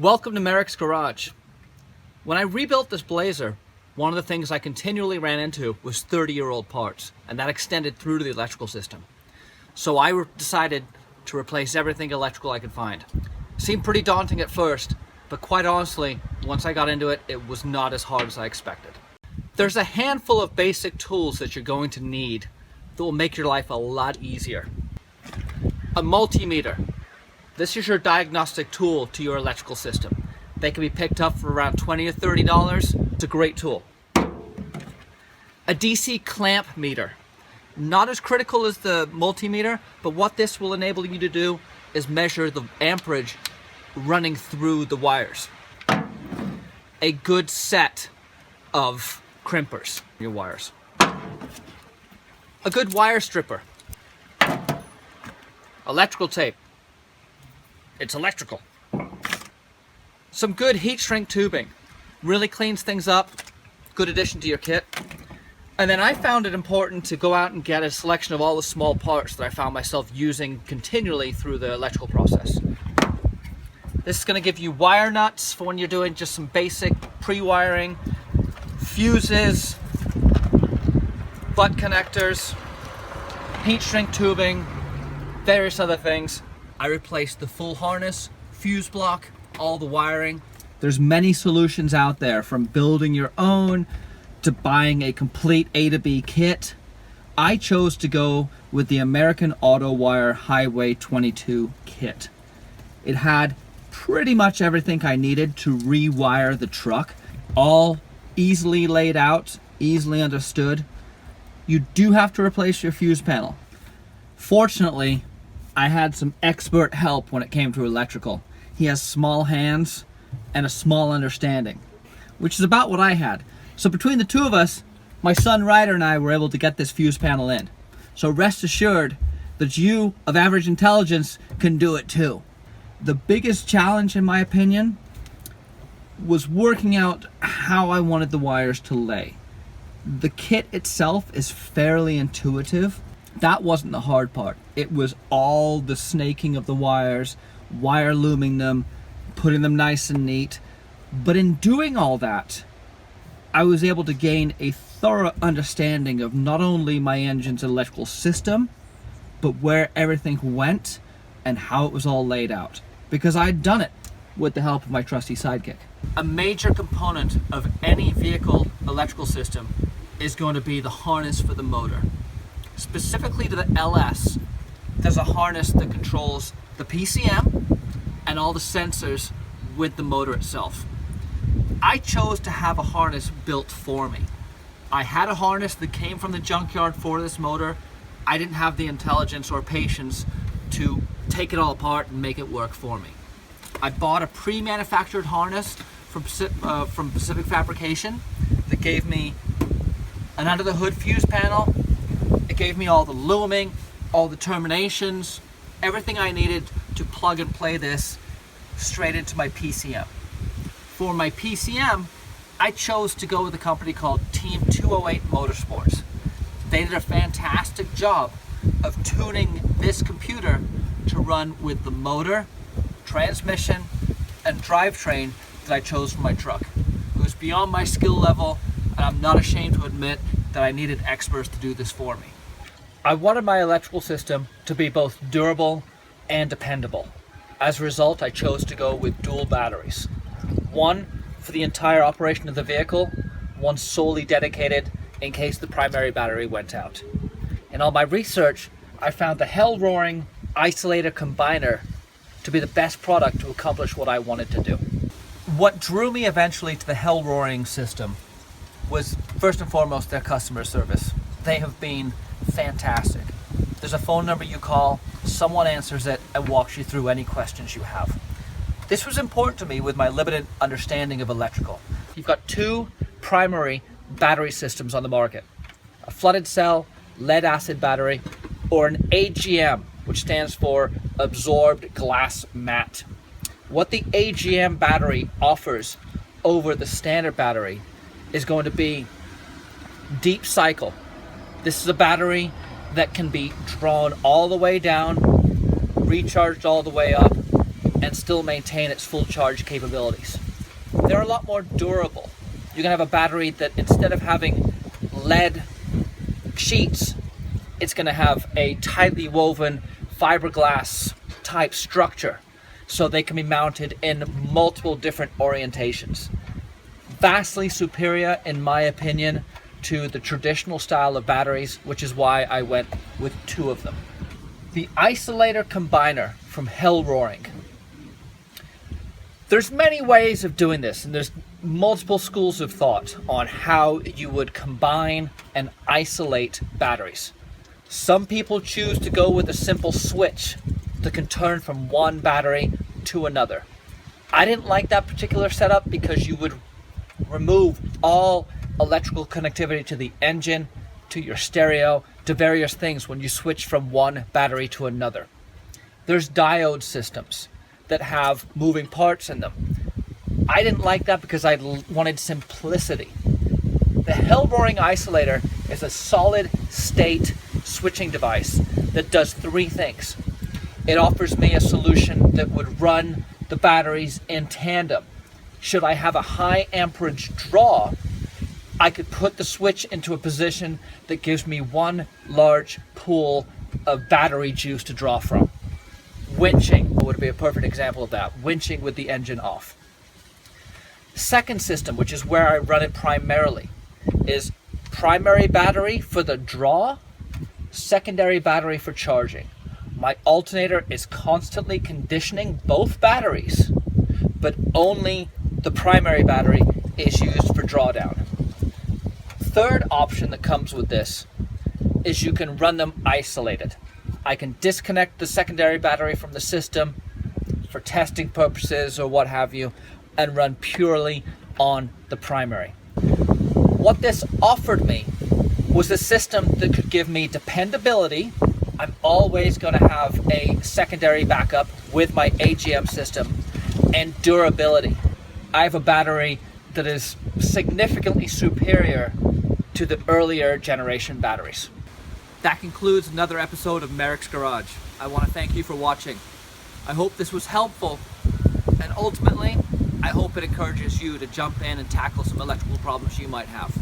Welcome to Merricks Garage. When I rebuilt this Blazer, one of the things I continually ran into was 30-year-old parts, and that extended through to the electrical system. So I decided to replace everything electrical I could find. Seemed pretty daunting at first, but quite honestly, once I got into it, it was not as hard as I expected. There's a handful of basic tools that you're going to need that will make your life a lot easier. A multimeter. This is your diagnostic tool to your electrical system. They can be picked up for around $20 or $30. It's a great tool. A DC clamp meter. Not as critical as the multimeter, but what this will enable you to do is measure the amperage running through the wires. A good set of crimpers in your wires. A good wire stripper. Electrical tape. It's electrical. Some good heat shrink tubing. Really cleans things up. Good addition to your kit. And then I found it important to go out and get a selection of all the small parts that I found myself using continually through the electrical process. This is going to give you wire nuts for when you're doing just some basic pre-wiring, fuses, butt connectors, heat shrink tubing, various other things. I replaced the full harness, fuse block, all the wiring. There's many solutions out there, from building your own to buying a complete A to B kit. I chose to go with the American Auto Wire Highway 22 kit. It had pretty much everything I needed to rewire the truck, all easily laid out, easily understood. You do have to replace your fuse panel. Fortunately, I had some expert help when it came to electrical. He has small hands and a small understanding, which is about what I had. So between the two of us, my son Ryder and I were able to get this fuse panel in. So rest assured that you of average intelligence can do it too. The biggest challenge, in my opinion, was working out how I wanted the wires to lay. The kit itself is fairly intuitive. That wasn't the hard part. It was all the snaking of the wires, wire looming them, putting them nice and neat. But in doing all that, I was able to gain a thorough understanding of not only my engine's electrical system, but where everything went and how it was all laid out. Because I'd done it with the help of my trusty sidekick. A major component of any vehicle electrical system is going to be the harness for the motor. Specifically to the LS, there's a harness that controls the PCM and all the sensors with the motor itself. I chose to have a harness built for me. I had a harness that came from the junkyard for this motor. I didn't have the intelligence or patience to take it all apart and make it work for me. I bought a pre-manufactured harness from Pacific Fabrication that gave me an under the hood fuse panel. It gave me all the looming, all the terminations, everything I needed to plug and play this straight into my PCM. For my PCM, I chose to go with a company called Team 208 Motorsports. They did a fantastic job of tuning this computer to run with the motor, transmission, and drivetrain that I chose for my truck. It was beyond my skill level, and I'm not ashamed to admit that I needed experts to do this for me. I wanted my electrical system to be both durable and dependable. As a result, I chose to go with dual batteries. One for the entire operation of the vehicle, one solely dedicated in case the primary battery went out. In all my research, I found the hell-roaring isolator combiner to be the best product to accomplish what I wanted to do. What drew me eventually to the hell-roaring system was first and foremost their customer service. They have been fantastic. There's a phone number you call, someone answers it and walks you through any questions you have. This was important to me with my limited understanding of electrical. You've got two primary battery systems on the market: a flooded cell lead acid battery, or an AGM, which stands for absorbed glass mat. What the AGM battery offers over the standard battery is going to be deep cycle. This is a battery that can be drawn all the way down, recharged all the way up, and still maintain its full charge capabilities. They're a lot more durable. You can have a battery that instead of having lead sheets, it's going to have a tightly woven fiberglass type structure, so they can be mounted in multiple different orientations. Vastly superior, in my opinion, to the traditional style of batteries, which is why I went with 2 of them. The isolator combiner from Hell Roaring. There's many ways of doing this, and there's multiple schools of thought on how you would combine and isolate batteries. Some people choose to go with a simple switch that can turn from one battery to another. I didn't like that particular setup because you would remove all electrical connectivity to the engine, to your stereo, to various things when you switch from one battery to another. There's diode systems that have moving parts in them. I didn't like that because I wanted simplicity. The Hell Roaring isolator is a solid state switching device that does 3 things. It offers me a solution that would run the batteries in tandem. Should I have a high amperage draw, I could put the switch into a position that gives me one large pool of battery juice to draw from. Winching would be a perfect example of that, winching with the engine off. Second system, which is where I run it primarily, is primary battery for the draw, secondary battery for charging. My alternator is constantly conditioning both batteries, but only the primary battery is used for drawdown. Third option that comes with this is you can run them isolated. I can disconnect the secondary battery from the system for testing purposes or what have you, and run purely on the primary. What this offered me was a system that could give me dependability. I'm always going to have a secondary backup with my AGM system, and durability. I have a battery that is significantly superior to the earlier generation batteries. That concludes another episode of Merricks Garage. I want to thank you for watching. I hope this was helpful, and ultimately, I hope it encourages you to jump in and tackle some electrical problems you might have.